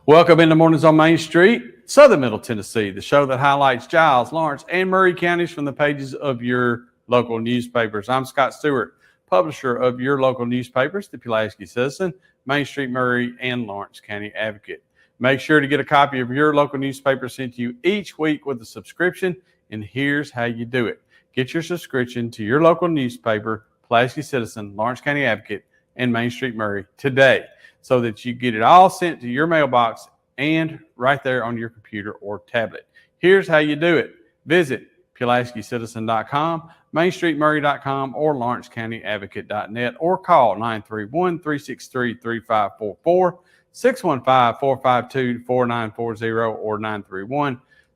Welcome into Mornings on Main Street, Southern Middle Tennessee, the show that highlights Giles, Lawrence, and Maury counties from the pages of your local newspapers. I'm Scott Stewart, publisher of your local newspapers, the Pulaski Citizen, Main Street, Maury, and Lawrence County Advocate. Make sure to get a copy of your local newspaper sent to you each week with a subscription, and here's how you do it. Get your subscription to your local newspaper, Pulaski Citizen, Lawrence County Advocate, and Main Street, Maury today, so that you get it all sent to your mailbox and right there on your computer or tablet. Here's how you do it. Visit PulaskiCitizen.com, MainStreetMurray.com, or LawrenceCountyAdvocate.net, or call 931-363-3544, 615-452-4940, or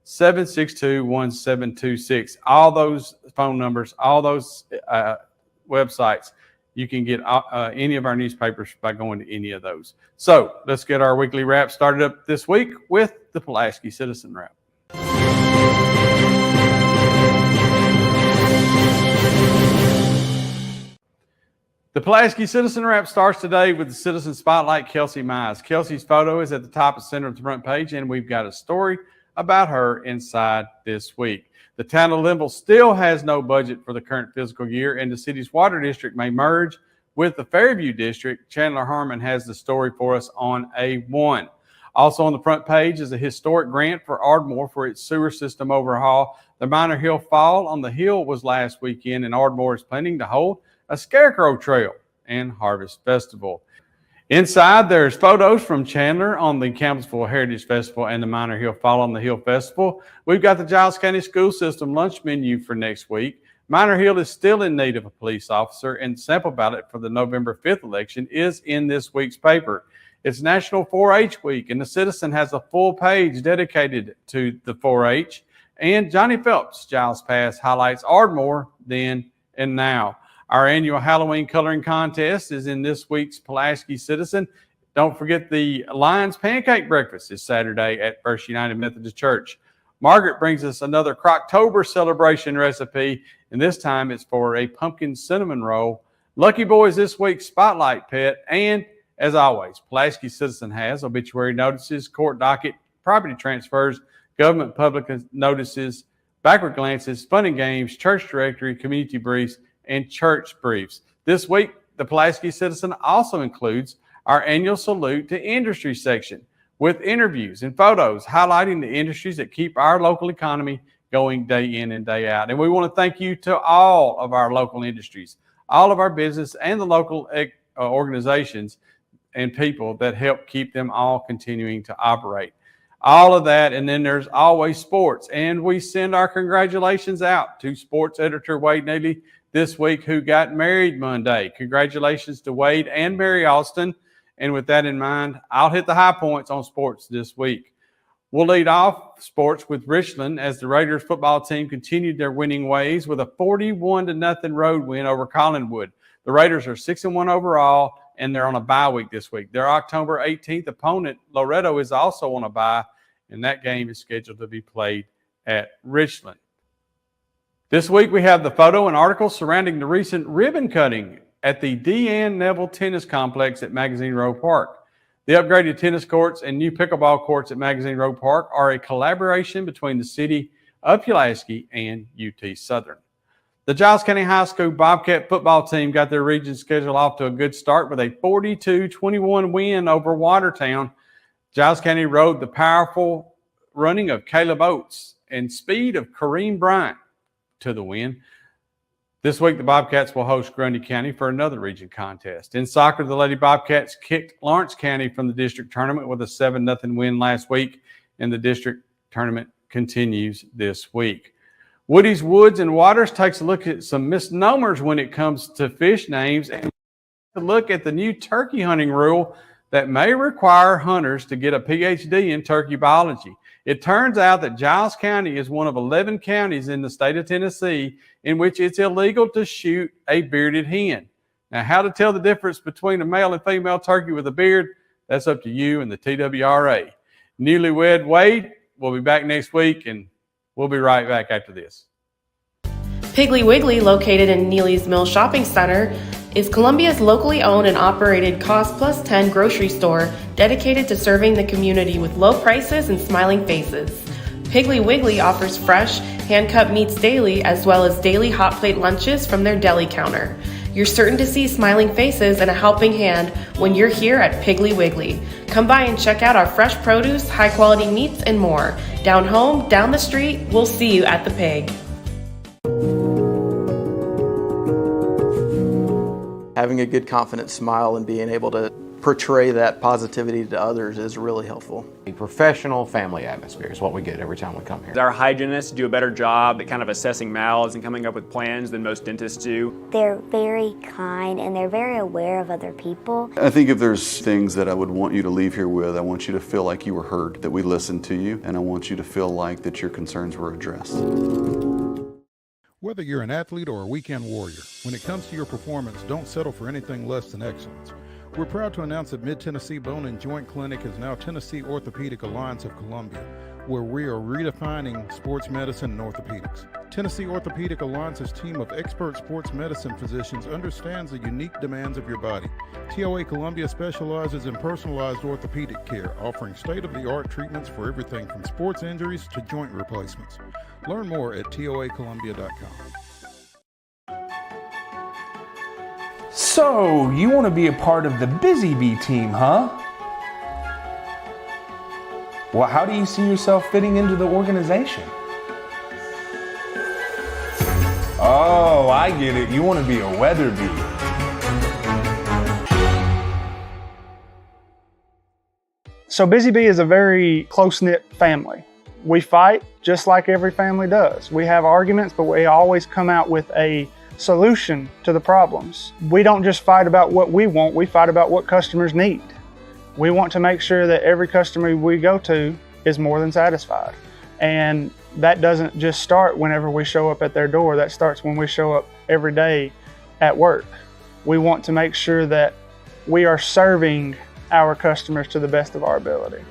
931-762-1726. All those phone numbers, all those websites, you can get any of our newspapers by going to any of those. So let's get our weekly wrap started up this week with the Pulaski Citizen Wrap. The Pulaski Citizen Wrap starts today with the Citizen Spotlight, Kelsey Mize. Kelsey's photo is at the top and center of the front page, and we've got a story about her inside this week. The town of Linville still has no budget for the current fiscal year, and the city's water district may merge with the Fairview district. Chandler Harmon has the story for us on A1. Also on the front page is a historic grant for Ardmore for its sewer system overhaul. The Minor Hill Fall on the Hill was last weekend, and Ardmore is planning to hold a scarecrow trail and harvest festival. Inside, there's photos from Chandler on the Campbellsville Heritage Festival and the Minor Hill Fall on the Hill Festival. We've got the Giles County School System lunch menu for next week. Minor Hill is still in need of a police officer, and sample ballot for the November 5th election is in this week's paper. It's National 4-H Week, and the Citizen has a full page dedicated to the 4-H. And Johnny Phelps' Giles Pass highlights Ardmore then and now. Our annual Halloween coloring contest is in this week's Pulaski Citizen. Don't forget the Lions Pancake Breakfast is Saturday at First United Methodist Church. Margaret brings us another Croctober celebration recipe, and this time it's for a pumpkin cinnamon roll. Lucky Boy's this week's Spotlight Pet, and as always, Pulaski Citizen has obituary notices, court docket, property transfers, government public notices, backward glances, fun and games, church directory, community briefs, and church briefs. This week, the Pulaski Citizen also includes our annual Salute to Industry section with interviews and photos highlighting the industries that keep our local economy going day in and day out. And we want to thank you to all of our local industries, all of our business and the local organizations and people that help keep them all continuing to operate. All of that, and then there's always sports. And we send our congratulations out to sports editor Wade Neely this week, who got married Monday. Congratulations to Wade and Mary Austin. And with that in mind, I'll hit the high points on sports this week. We'll lead off sports with Richland as the Raiders football team continued their winning ways with a 41-0 road win over Collinwood. The Raiders are 6-1 overall, and they're on a bye week this week. Their October 18th opponent, Loretto, is also on a bye, and that game is scheduled to be played at Richland. This week, we have the photo and article surrounding the recent ribbon cutting at the Deanne Neville Tennis Complex at Magazine Road Park. The upgraded tennis courts and new pickleball courts at Magazine Road Park are a collaboration between the city of Pulaski and UT Southern. The Giles County High School Bobcat football team got their region schedule off to a good start with a 42-21 win over Watertown. Giles County rode the powerful running of Caleb Oates and speed of Kareem Bryant to the win. This week, the Bobcats will host Grundy County for another region contest. In soccer, the Lady Bobcats kicked Lawrence County from the district tournament with a 7-0 win last week, and the district tournament continues this week. Woody's Woods and Waters takes a look at some misnomers when it comes to fish names and to look at the new turkey hunting rule that may require hunters to get a PhD in turkey biology. It turns out that Giles County is one of 11 counties in the state of Tennessee in which it's illegal to shoot a bearded hen. Now, how to tell the difference between a male and female turkey with a beard, that's up to you and the TWRA. Newlywed Wade will be back next week, and we'll be right back after this. Piggly Wiggly, located in Neely's Mill Shopping Center, is Columbia's locally owned and operated Cost Plus 10 grocery store dedicated to serving the community with low prices and smiling faces. Piggly Wiggly offers fresh, hand-cut meats daily as well as daily hot plate lunches from their deli counter. You're certain to see smiling faces and a helping hand when you're here at Piggly Wiggly. Come by and check out our fresh produce, high-quality meats, and more. Down home, down the street, we'll see you at the Pig. Having a good, confident smile and being able to portray that positivity to others is really helpful. A professional family atmosphere is what we get every time we come here. Our hygienists do a better job at kind of assessing mouths and coming up with plans than most dentists do. They're very kind and they're very aware of other people. I think if there's things that I would want you to leave here with, I want you to feel like you were heard, that we listened to you, and I want you to feel like that your concerns were addressed. Whether you're an athlete or a weekend warrior, when it comes to your performance, don't settle for anything less than excellence. We're proud to announce that Mid-Tennessee Bone and Joint Clinic is now Tennessee Orthopedic Alliance of Columbia, where we are redefining sports medicine and orthopedics. Tennessee Orthopedic Alliance's team of expert sports medicine physicians understands the unique demands of your body. TOA Columbia specializes in personalized orthopedic care, offering state-of-the-art treatments for everything from sports injuries to joint replacements. Learn more at toacolumbia.com. So, you want to be a part of the Busy Bee team, huh? Well, how do you see yourself fitting into the organization? Oh, I get it. You want to be a weather bee. So Busy Bee is a very close-knit family. We fight just like every family does. We have arguments, but we always come out with a solution to the problems. We don't just fight about what we want, we fight about what customers need. We want to make sure that every customer we go to is more than satisfied. And that doesn't just start whenever we show up at their door, that starts when we show up every day at work. We want to make sure that we are serving our customers to the best of our ability.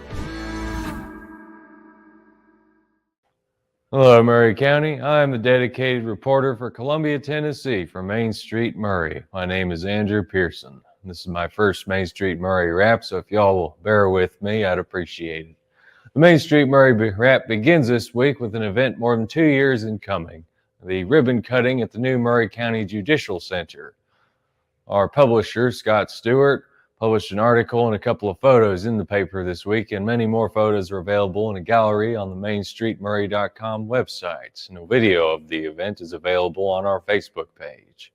Hello, Maury County. I'm the dedicated reporter for Columbia, Tennessee for Main Street Maury. My name is Andrew Pearson. This is my first Main Street Maury wrap, so if y'all will bear with me, I'd appreciate it. The Main Street Maury wrap begins this week with an event more than 2 years in coming, the ribbon cutting at the new Maury County Judicial Center. Our publisher, Scott Stewart, published an article and a couple of photos in the paper this week, and many more photos are available in a gallery on the mainstreetmaury.com website. And a video of the event is available on our Facebook page.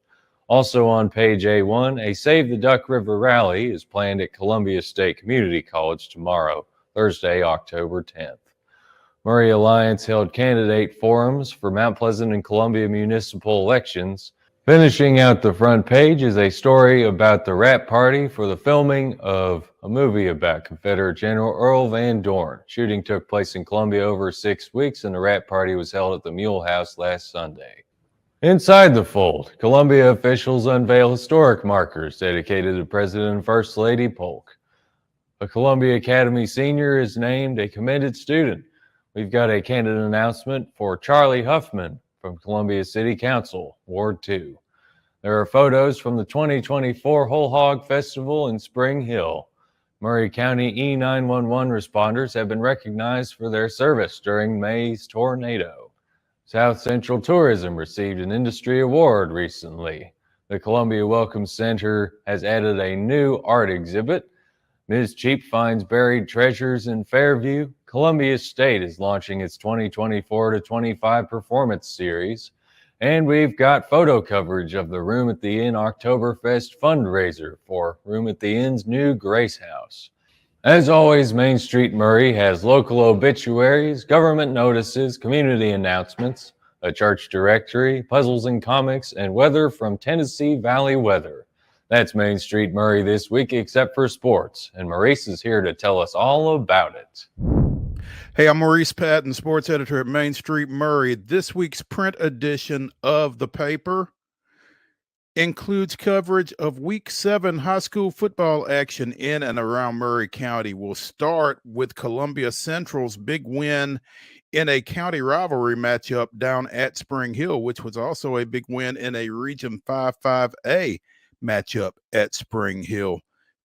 Also on page A1, a Save the Duck River rally is planned at Columbia State Community College tomorrow, Thursday, October 10th. Maury Alliance held candidate forums for Mount Pleasant and Columbia municipal elections. Finishing out the front page is a story about the wrap party for the filming of a movie about Confederate General Earl Van Dorn. Shooting took place in Columbia over 6 weeks, and the wrap party was held at the Mule House last Sunday. Inside the fold, Columbia officials unveil historic markers dedicated to President and First Lady Polk. A Columbia Academy senior is named a commended student. We've got a candidate announcement for Charlie Huffman from Columbia City Council, Ward 2. There are photos from the 2024 Whole Hog Festival in Spring Hill. Maury County E911 responders have been recognized for their service during May's tornado. South Central Tourism received an industry award recently. The Columbia Welcome Center has added a new art exhibit. Ms. Cheap finds buried treasures in Fairview. Columbia State is launching its 2024-25 performance series. And we've got photo coverage of the Room at the Inn Oktoberfest fundraiser for Room at the Inn's new Grace House. As always, Main Street Maury has local obituaries, government notices, community announcements, a church directory, puzzles and comics, and weather from Tennessee Valley Weather. That's Main Street Maury this week, except for sports. And Maurice is here to tell us all about it. Hey, I'm Maurice Patton, sports editor at Main Street Maury. This week's print edition of the paper includes coverage of Week 7 high school football action in and around Maury County. We'll start with Columbia Central's big win in a county rivalry matchup down at Spring Hill, which was also a big win in a Region 5-5A matchup at Spring Hill.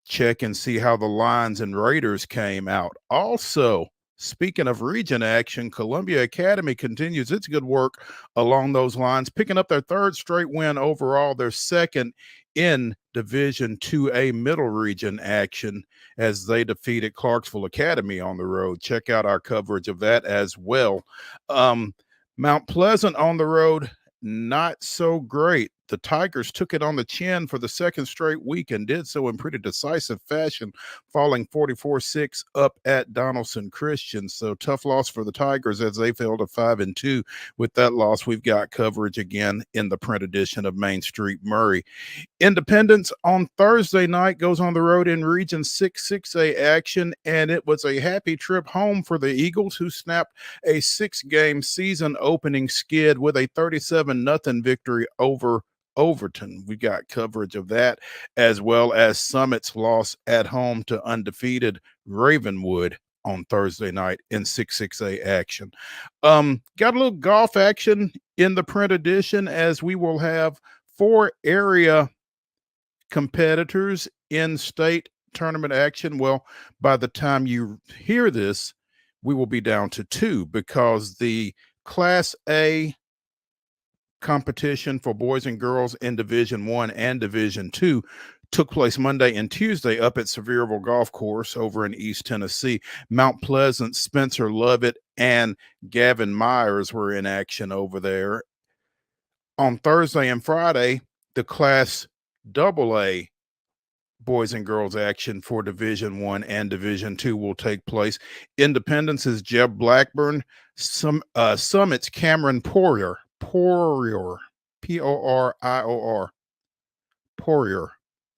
Check and see how the Lions and Raiders came out. Also, speaking of region action, Columbia Academy continues its good work along those lines, picking up their third straight win overall, their second in Division 2A Middle Region action as they defeated Clarksville Academy on the road. Check out our coverage of that as well. Mount Pleasant on the road, not so great. The Tigers took it on the chin for the second straight week and did so in pretty decisive fashion, falling 44-6 up at Donaldson Christian. So tough loss for the Tigers as they fell to 5-2. With that loss, we've got coverage again in the print edition of Main Street Maury. Independence on Thursday night goes on the road in Region 6A action, and it was a happy trip home for the Eagles, who snapped a 6-game season opening skid with a 37-0 victory over Overton. We got coverage of that, as well as Summit's loss at home to undefeated Ravenwood on Thursday night in 6A action. Got a little golf action in the print edition, as we will have 4 area competitors in state tournament action. Well, by the time you hear this, we will be down to 2, because the Class A competition for boys and girls in Division 1 and Division 2 took place Monday and Tuesday up at Sevierville Golf Course over in East Tennessee. Mount Pleasant, Spencer Lovett, and Gavin Myers were in action over there. On Thursday and Friday, the Class AA boys and girls action for Division 1 and Division 2 will take place. Independence's Jeb Blackburn, Summit's Cameron Poirier, P-O-R-I-O-R, Poirier,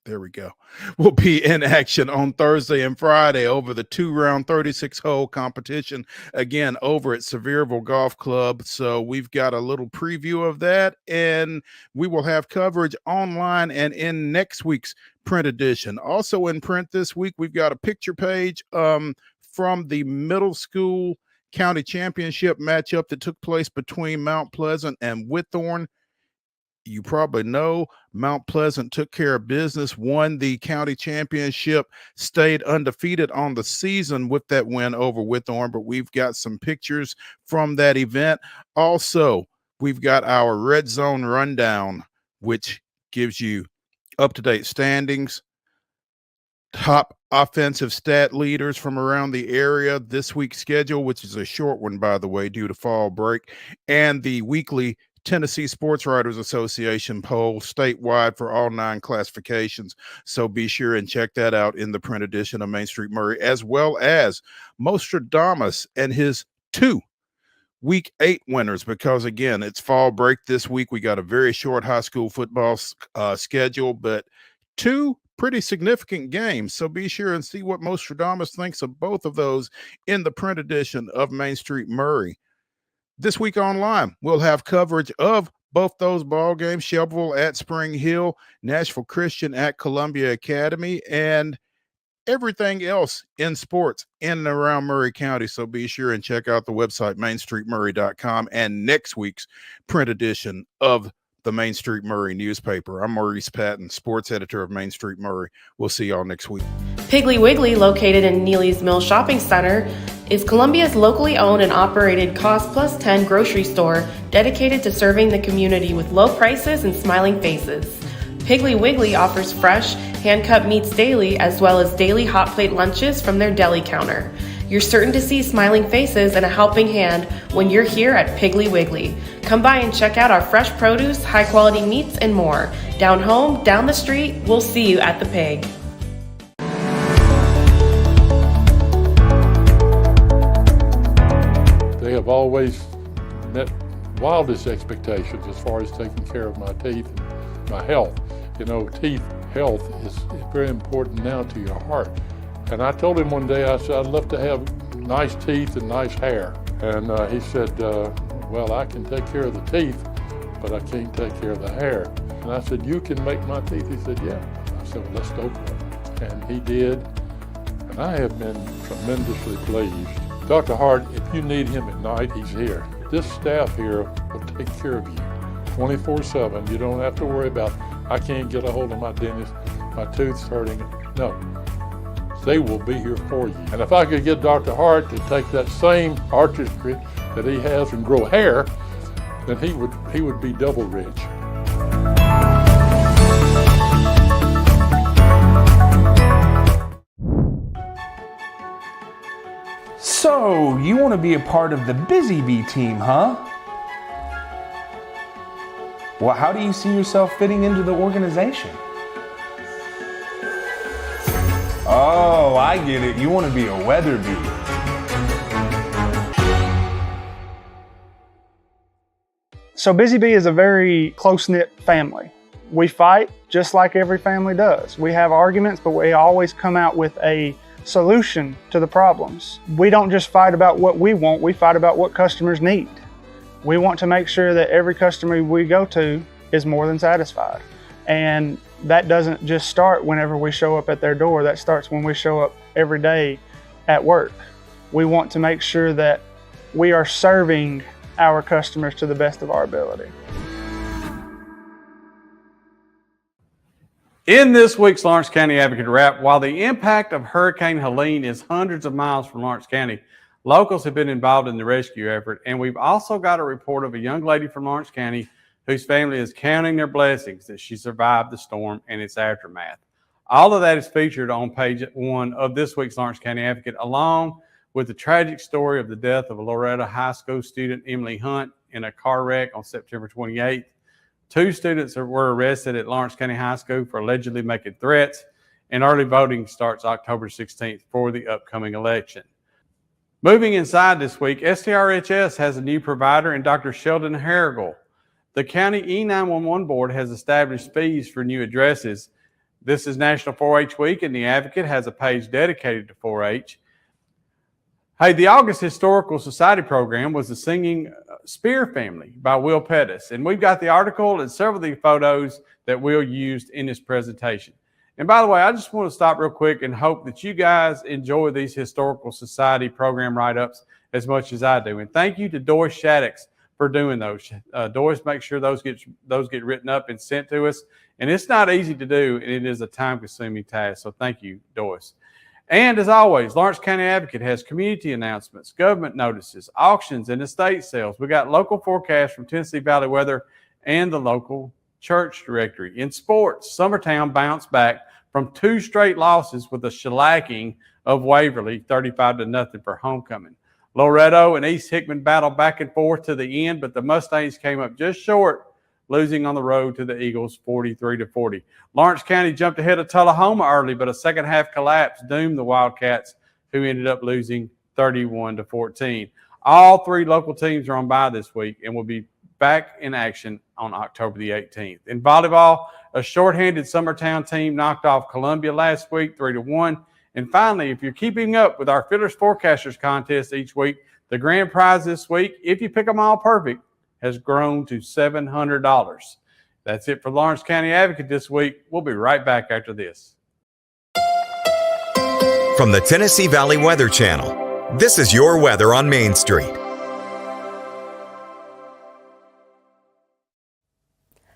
there we go, will be in action on Thursday and Friday over the 2-round 36-hole competition, again over at Sevierville Golf Club. So we've got a little preview of that, and we will have coverage online and in next week's print edition. Also in print this week, we've got a picture page from the middle school county championship matchup that took place between Mount Pleasant and Whitthorne. You probably know Mount Pleasant took care of business, won the county championship, stayed undefeated on the season with that win over Whitthorne, but we've got some pictures from that event. Also, we've got our Red Zone Rundown, which gives you up-to-date standings, top offensive stat leaders from around the area, this week's schedule, which is a short one, by the way, due to fall break, and the weekly Tennessee Sports Writers Association poll statewide for all 9 classifications. So be sure and check that out in the print edition of Main Street Maury, as well as Mostradamus and his 2 Week 8 winners, because again, it's fall break this week. We got a very short high school football schedule, but 2 pretty significant games. So be sure and see what Mostradamus thinks of both of those in the print edition of Main Street Maury. This week online, we'll have coverage of both those ball games: Shelbyville at Spring Hill, Nashville Christian at Columbia Academy, and everything else in sports in and around Maury County. So be sure and check out the website, mainstreetmaury.com, and next week's print edition of the Main Street Maury newspaper. I'm Maurice Patton, sports editor of Main Street Maury. We'll see y'all next week. Piggly Wiggly, located in Neely's Mill Shopping Center, is Columbia's locally owned and operated Cost Plus 10 grocery store dedicated to serving the community with low prices and smiling faces. Piggly Wiggly offers fresh, hand-cut meats daily, as well as daily hot plate lunches from their deli counter. You're certain to see smiling faces and a helping hand when you're here at Piggly Wiggly. Come by and check out our fresh produce, high-quality meats, and more. Down home, down the street, we'll see you at the Pig. They have always met wildest expectations as far as taking care of my teeth and my health. You know, teeth health is very important now to your heart. And I told him one day, I said, I'd love to have nice teeth and nice hair. And he said, well, I can take care of the teeth, but I can't take care of the hair. And I said, you can make my teeth? He said, yeah. I said, well, let's go for it. And he did. And I have been tremendously pleased. Dr. Hart, if you need him at night, he's here. This staff here will take care of you. 24/7. You don't have to worry about, I can't get a hold of my dentist, my tooth's hurting. No, they will be here for you. And if I could get Dr. Hart to take that same artistry that he has and grow hair, then he would be double rich. So, you want to be a part of the Busy Bee team, huh? Well, how do you see yourself fitting into the organization? Oh, I get it. You want to be a weather bee. So Busy Bee is a very close-knit family. We fight just like every family does. We have arguments, but we always come out with a solution to the problems. We don't just fight about what we want, we fight about what customers need. We want to make sure that every customer we go to is more than satisfied. And that doesn't just start whenever we show up at their door, that starts when we show up every day at work. We want to make sure that we are serving our customers to the best of our ability. In this week's Lawrence County Advocate Wrap, while the impact of Hurricane Helene is hundreds of miles from Lawrence County, locals have been involved in the rescue effort, and we've also got a report of a young lady from Lawrence County whose family is counting their blessings that she survived the storm and its aftermath. All of that is featured on page 1 of this week's Lawrence County Advocate, along with the tragic story of the death of a Loretto High School student, Emily Hunt, in a car wreck on September 28th. 2 students were arrested at Lawrence County High School for allegedly making threats, and early voting starts October 16th for the upcoming election. Moving inside this week, STRHS has a new provider in Dr. Sheldon Harrigal. The County E911 Board has established fees for new addresses. This is National 4-H Week, and the Advocate has a page dedicated to 4-H. Hey, the August Historical Society program was the Singing Spear Family by Will Pettis, and we've got the article and several of the photos that Will used in this presentation. And by the way, I just want to stop real quick and hope that you guys enjoy these Historical Society program write-ups as much as I do. And thank you to Doris Shaddix for doing those. Doris makes sure those get written up and sent to us. And it's not easy to do, and it is a time-consuming task. So thank you, Doris. And as always, Lawrence County Advocate has community announcements, government notices, auctions, and estate sales. We got local forecasts from Tennessee Valley Weather and the local church directory. In sports, Summertown bounced back from 2 straight losses with a shellacking of Waverly, 35-0 for homecoming. Loretto and East Hickman battled back and forth to the end, but the Mustangs came up just short, losing on the road to the Eagles 43-40. Lawrence County jumped ahead of Tullahoma early, but a second half collapse doomed the Wildcats, who ended up losing 31-14. All 3 local teams are on bye this week and will be back in action on October the 18th. In volleyball, a shorthanded Summertown team knocked off Columbia last week 3-1. And finally, if you're keeping up with our Fiddlers Forecasters contest each week, the grand prize this week, if you pick them all perfect, has grown to $700. That's it for Lawrence County Advocate this week. We'll be right back after this. From the Tennessee Valley Weather Channel, this is your weather on Main Street.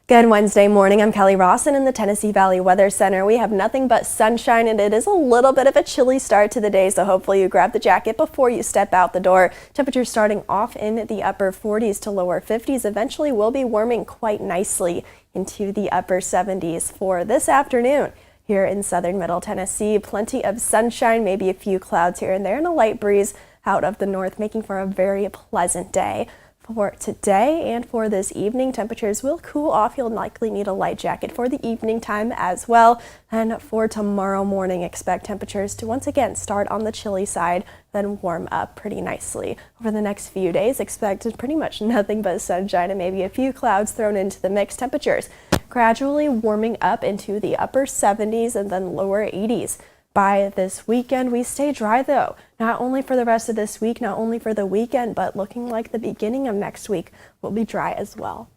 Good Wednesday morning. I'm Kelly Rawson in the Tennessee Valley Weather Center. We have nothing but sunshine, and it is a little bit of a chilly start to the day, so hopefully you grab the jacket before you step out the door. Temperatures starting off in the upper 40s to lower 50s. Eventually will be warming quite nicely into the upper 70s for this afternoon. Here in southern middle Tennessee, plenty of sunshine, maybe a few clouds here and there, and a light breeze out of the north, making for a very pleasant day. For today and for this evening, temperatures will cool off. You'll likely need a light jacket for the evening time as well. And for tomorrow morning, expect temperatures to once again start on the chilly side, then warm up pretty nicely. Over the next few days, expect pretty much nothing but sunshine and maybe a few clouds thrown into the mix. Temperatures gradually warming up into the upper 70s and then lower 80s. By this weekend, we stay dry though, not only for the rest of this week, not only for the weekend, but looking like the beginning of next week will be dry as well.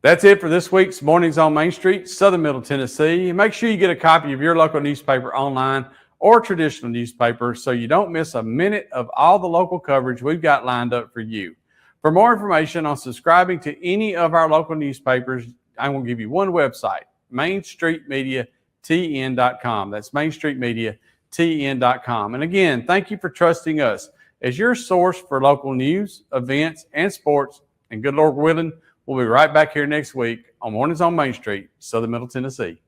That's it for this week's Mornings on Main Street, Southern Middle Tennessee. Make sure you get a copy of your local newspaper online or traditional newspaper so you don't miss a minute of all the local coverage we've got lined up for you. For more information on subscribing to any of our local newspapers, I'm going to give you one website, mainstreetmediatn.com. That's mainstreetmediatn.com. And again, thank you for trusting us as your source for local news, events, and sports. And good Lord willing, we'll be right back here next week on Mornings on Main Street, Southern Middle Tennessee.